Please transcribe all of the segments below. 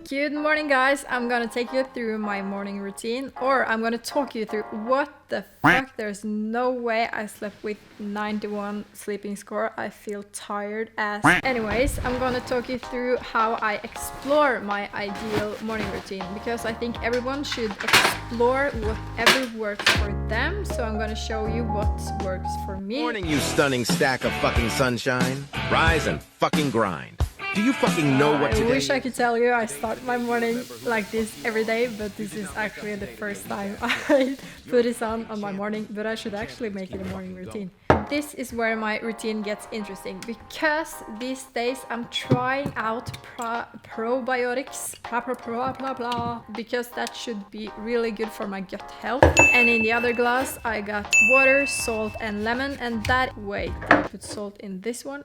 Good morning, guys. I'm gonna take you through my morning routine, or I'm gonna talk you through what the fuck. There's no way I slept with 91 sleeping score. I feel tired as. Anyways, I'm gonna talk you through how I explore my ideal morning routine, because I think everyone should explore whatever works for them. So I'm gonna show you what works for me. Morning, you stunning stack of fucking sunshine. Rise and fucking grind. Do you fucking know what I today wish I is? could tell you I start my morning like this every day, but this is actually the first time I put this on my morning, but I should actually make it a morning routine. This is where my routine gets interesting, because these days I'm trying out probiotics, blah blah blah, because that should be really good for my gut health. And in the other glass I got water, salt and lemon, and that, wait, I put salt in this one.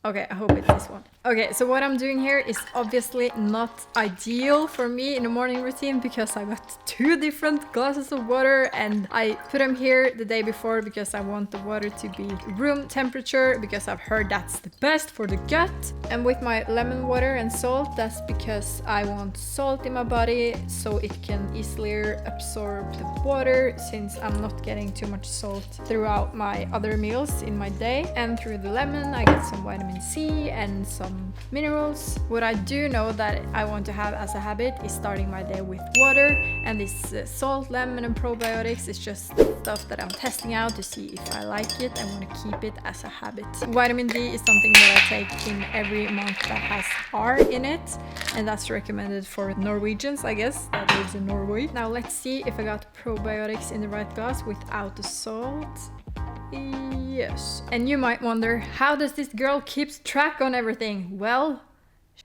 Okay, I hope it's this one. Okay, so what I'm doing here is obviously not ideal for me in a morning routine, because I got 2 different glasses of water and I put them here the day before because I want the water to be room temperature, because I've heard that's the best for the gut. And with my lemon water and salt, that's because I want salt in my body so it can easily absorb the water, since I'm not getting too much salt throughout my other meals in my day. And through the lemon I get some vitamin C and some minerals. What I do know that I want to have as a habit is starting my day with water, and this salt, lemon and probiotics is just stuff that I'm testing out to see if I like it and want to keep it as a habit. Vitamin D is something that I take in every month that has R in it, and that's recommended for Norwegians, I guess, that lives in Norway. Now let's see if I got probiotics in the right glass without the salt. Yes. And you might wonder, how does this girl keep track on everything? Well,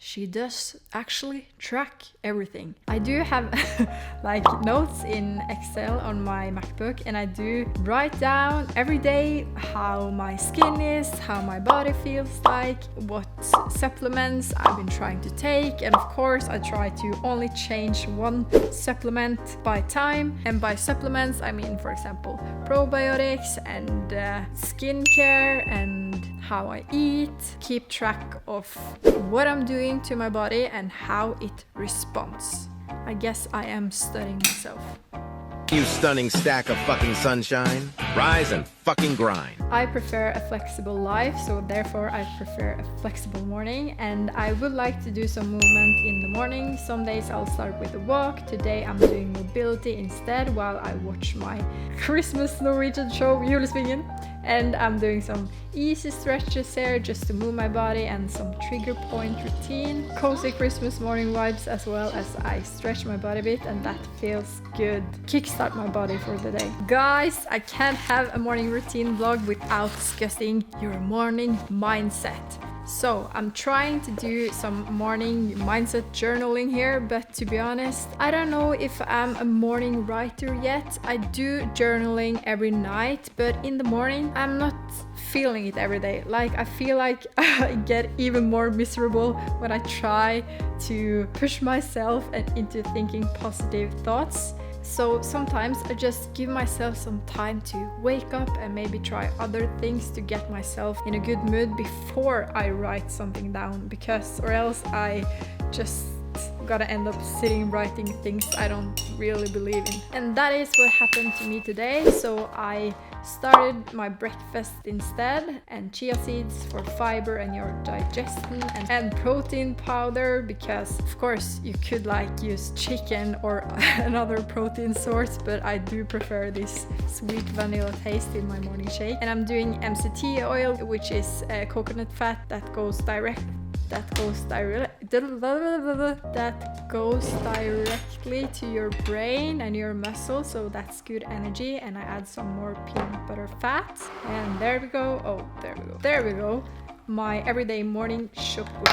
she does actually track everything. I do have like notes in Excel on my MacBook, and I do write down every day how my skin is, how my body feels like, what supplements I've been trying to take, and of course I try to only change one supplement by time. And by supplements I mean, for example, probiotics and skincare and how I eat, keep track of what I'm doing to my body and how it responds. I guess I am studying myself. You stunning stack of fucking sunshine. Rise and fucking grind. I prefer a flexible life, so therefore I prefer a flexible morning, and I would like to do some movement in the morning. Some days I'll start with a walk. Today I'm doing mobility instead while I watch my Christmas Norwegian show Julesvingen, and I'm doing some easy stretches here just to move my body, and some trigger point routine. Cozy Christmas morning vibes, as well as I stretch my body a bit, and that feels good. Kickstart my body for the day. Guys, I can't have a morning routine vlog without discussing your morning mindset. So I'm trying to do some morning mindset journaling here, but to be honest, I don't know if I'm a morning writer yet. I do journaling every night, but in the morning I'm not feeling it every day. Like, I feel like I get even more miserable when I try to push myself and into thinking positive thoughts. So sometimes I just give myself some time to wake up and maybe try other things to get myself in a good mood before I write something down, because or else I just gotta end up sitting writing things I don't really believe in. And that is what happened to me today. So I started my breakfast instead, and chia seeds for fiber and your digestion, and protein powder, because of course you could like use chicken or another protein source, but I do prefer this sweet vanilla taste in my morning shake. And I'm doing MCT oil, which is coconut fat that goes directly to your brain and your muscles, so that's good energy. And I add some more peanut butter fat, and there we go. There we go. My everyday morning choco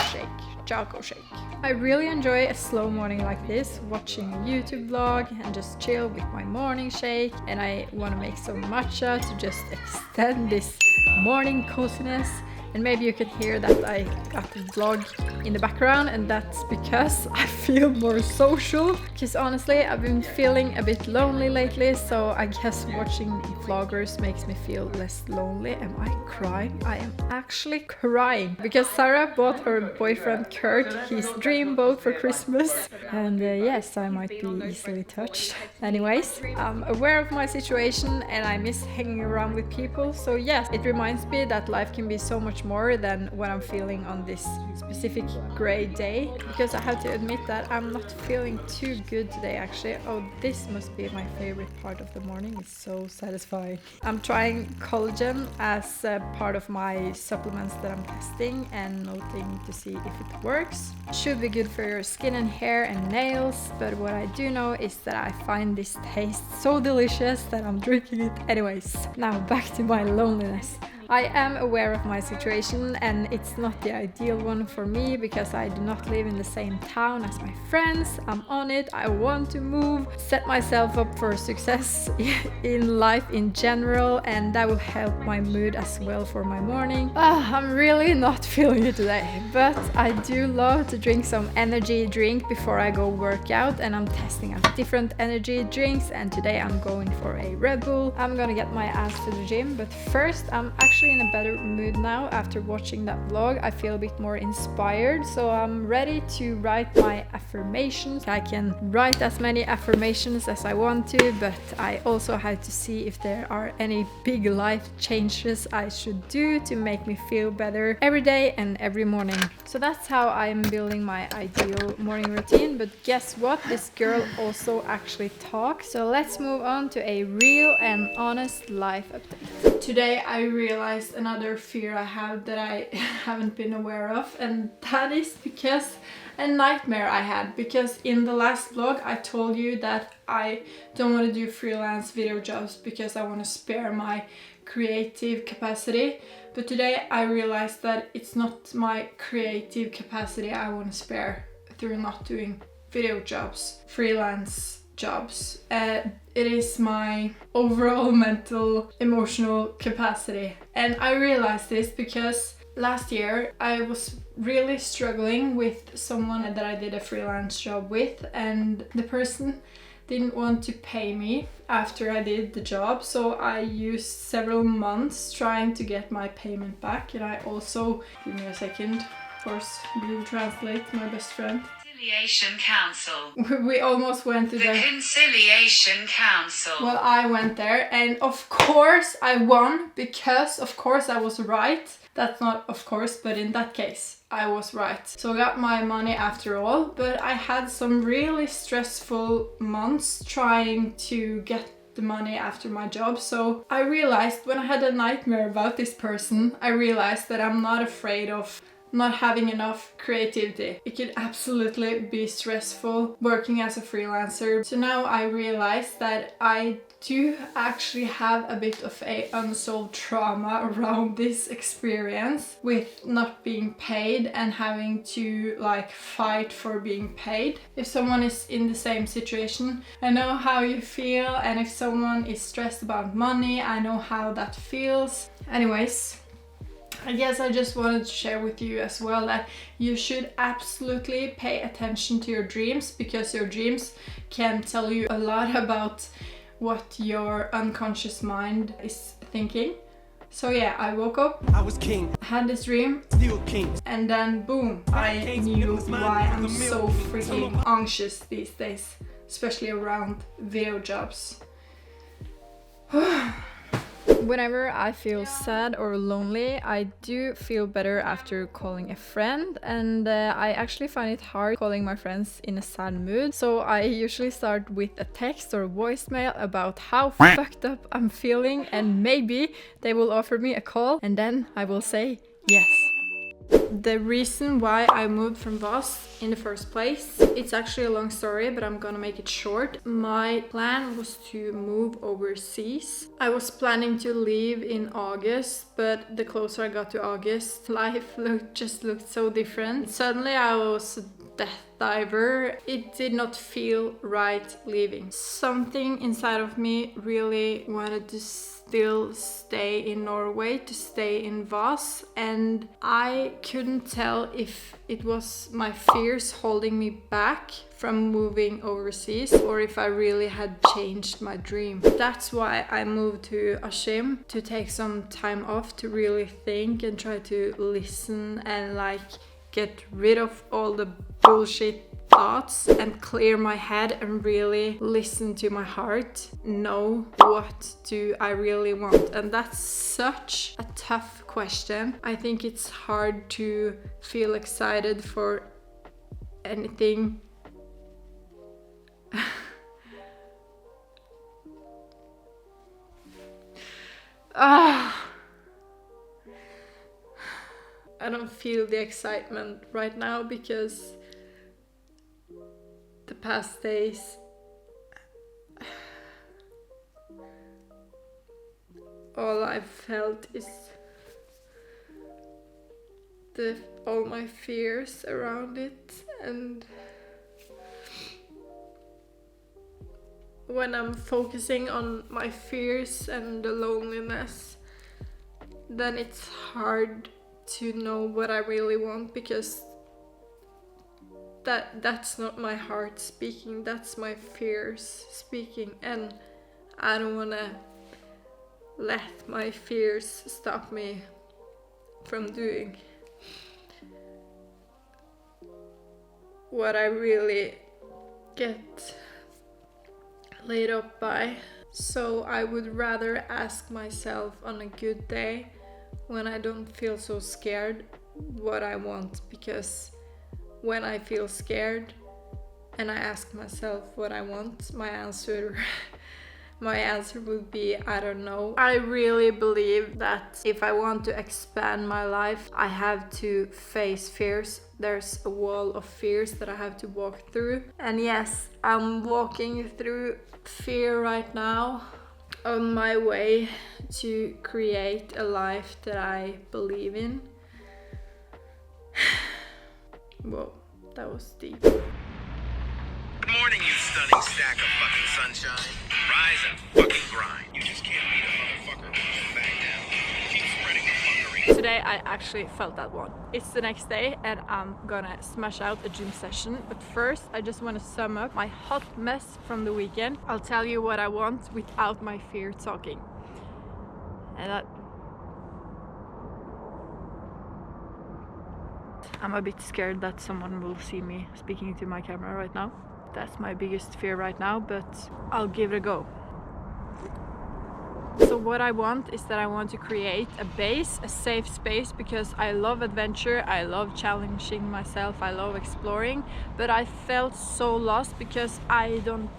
shake. I really enjoy a slow morning like this, watching a YouTube vlog and just chill with my morning shake. And I want to make some matcha to just extend this morning coziness. And maybe you can hear that I got the vlog in the background, and that's because I feel more social. Because honestly, I've been feeling a bit lonely lately, so I guess watching vloggers makes me feel less lonely. Am I crying? I am actually crying because Sarah bought her boyfriend Kurt his dream boat for Christmas, and yes, I might be easily touched. Anyways, I'm aware of my situation and I miss hanging around with people, so yes, it reminds me that life can be so much more than what I'm feeling on this specific grey day, because I have to admit that I'm not feeling too good today actually. Oh, this must be my favorite part of the morning. It's so satisfying. I'm trying collagen as a part of my supplements that I'm testing and noting to see if it works. Should be good for your skin and hair and nails, but what I do know is that I find this taste so delicious that I'm drinking it anyways. Now back to my loneliness. I am aware of my situation and it's not the ideal one for me because I do not live in the same town as my friends. I'm on it, I want to move, set myself up for success in life in general, and that will help my mood as well for my morning. I'm really not feeling it today, but I do love to drink some energy drink before I go work out, and I'm testing out different energy drinks, and today I'm going for a Red Bull. I'm gonna get my ass to the gym, but first I'm actually in a better mood now after watching that vlog. I feel a bit more inspired, so I'm ready to write my affirmations. I can write as many affirmations as I want to, but I also had to see if there are any big life changes I should do to make me feel better every day and every morning. So that's how I'm building my ideal morning routine. But guess what? This girl also actually talks. So let's move on to a real and honest life update. Today I realized another fear I have that I haven't been aware of, and that is because a nightmare I had. Because in the last vlog I told you that I don't want to do freelance video jobs because I want to spare my creative capacity. But today I realized that it's not my creative capacity I want to spare through not doing video jobs, freelance jobs. It is my overall mental, emotional capacity. And I realized this because last year I was really struggling with someone that I did a freelance job with, and the person didn't want to pay me after I did the job, so I used several months trying to get my payment back. And I also, give me a second, of course, Google Translate, my best friend. Conciliation Council. We almost went to The Conciliation Council. Well, I went there and of course I won because of course I was right. That's not of course, but in that case I was right. So I got my money after all, but I had some really stressful months trying to get the money after my job. So I realized when I had a nightmare about this person, I realized that I'm not afraid of not having enough creativity. It could absolutely be stressful working as a freelancer. So now I realize that I do actually have a bit of a unsolved trauma around this experience with not being paid and having to like fight for being paid. If someone is in the same situation, I know how you feel, and if someone is stressed about money, I know how that feels. Anyways, I guess I just wanted to share with you as well that you should absolutely pay attention to your dreams, because your dreams can tell you a lot about what your unconscious mind is thinking. So yeah, I woke up, I was king, had this dream, still king. and then boom, I knew why I'm so freaking anxious these days, especially around video jobs. Whenever I feel sad or lonely, I do feel better after calling a friend, and I actually find it hard calling my friends in a sad mood. So I usually start with a text or voicemail about how fucked up I'm feeling, and maybe they will offer me a call, and then I will say yes. The reason why I moved from Voss in the first place, it's actually a long story, but I'm gonna make it short. My plan was to move overseas. I was planning to leave in August, but the closer I got to August, life just looked so different. Suddenly I was a death diver. It did not feel right leaving. Something inside of me really wanted to still stay in Norway, to stay in Voss, and I couldn't tell if it was my fears holding me back from moving overseas or if I really had changed my dream. That's why I moved to Askim, to take some time off to really think and try to listen and like get rid of all the bullshit thoughts and clear my head and really listen to my heart, know what do I really want. And that's such a tough question. I think it's hard to feel excited for anything. I don't feel the excitement right now because the past days all I've felt is all my fears around it, and when I'm focusing on my fears and the loneliness, then it's hard to know what I really want, because that's not my heart speaking, that's my fears speaking, and I don't want to let my fears stop me from doing what I really get laid up by. So I would rather ask myself on a good day, when I don't feel so scared, what I want, because when I feel scared and I ask myself what I want, my answer would be I don't know. I really believe that if I want to expand my life, I have to face fears. There's a wall of fears that I have to walk through. And yes, I'm walking through fear right now on my way to create a life that I believe in. Whoa, that was deep. Good morning, you stunning stack of fucking sunshine. Rise and fucking grind. You just can't beat a motherfucker and back down. Keep spreading the fuckery. Today I actually felt that one. It's the next day and I'm gonna smash out a gym session. But first I just want to sum up my hot mess from the weekend. I'll tell you what I want without my fear talking. And I'm a bit scared that someone will see me speaking to my camera right now. That's my biggest fear right now, but I'll give it a go. So what I want is that I want to create a base, a safe space, because I love adventure, I love challenging myself, I love exploring, but I felt so lost because I don't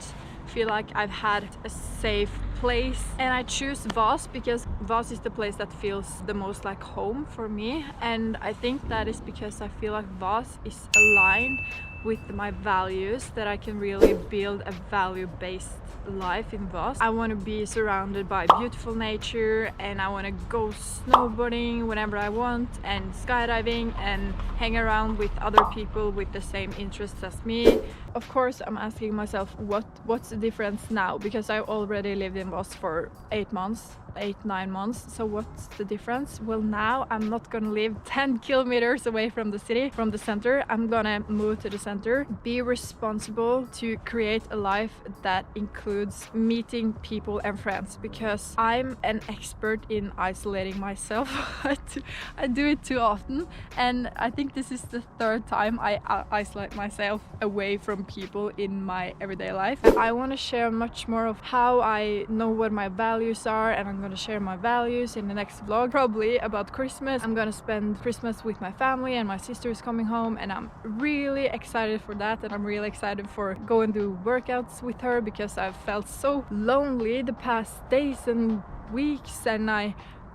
feel like I've had a safe place. And I choose Voss because Voss is the place that feels the most like home for me, and I think that is because I feel like Voss is aligned with my values, that I can really build a value-based life in Voss. I want to be surrounded by beautiful nature, and I want to go snowboarding whenever I want, and skydiving, and hang around with other people with the same interests as me. Of course, I'm asking myself what's the difference now, because I already lived in Voss for 8 months, 8-9 months. So what's the difference? Well, now I'm not gonna live 10 kilometers away from the city, from the center. I'm gonna move to the center, be responsible to create a life that includes meeting people and friends, because I'm an expert in isolating myself. I do it too often, and I think this is the 3rd time I isolate myself away from people in my everyday life. I want to share much more of how I know what my values are, and I'm going to share my values in the next vlog, probably about Christmas. I'm going to spend Christmas with my family, and my sister is coming home, and I'm really excited for that, and I'm really excited for going to workouts with her, because I've felt so lonely the past days and weeks, and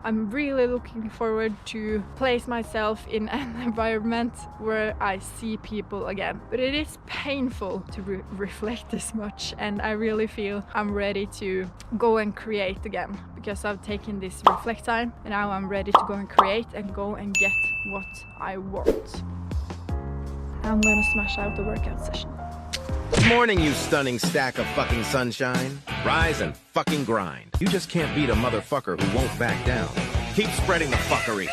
I'm really looking forward to place myself in an environment where I see people again. But it is painful to reflect this much, and I really feel I'm ready to go and create again, because I've taken this reflect time, and now I'm ready to go and create and go and get what I want. I'm gonna smash out the workout session. Good morning, you stunning stack of fucking sunshine. Rise and fucking grind. You just can't beat a motherfucker who won't back down. Keep spreading the fuckery.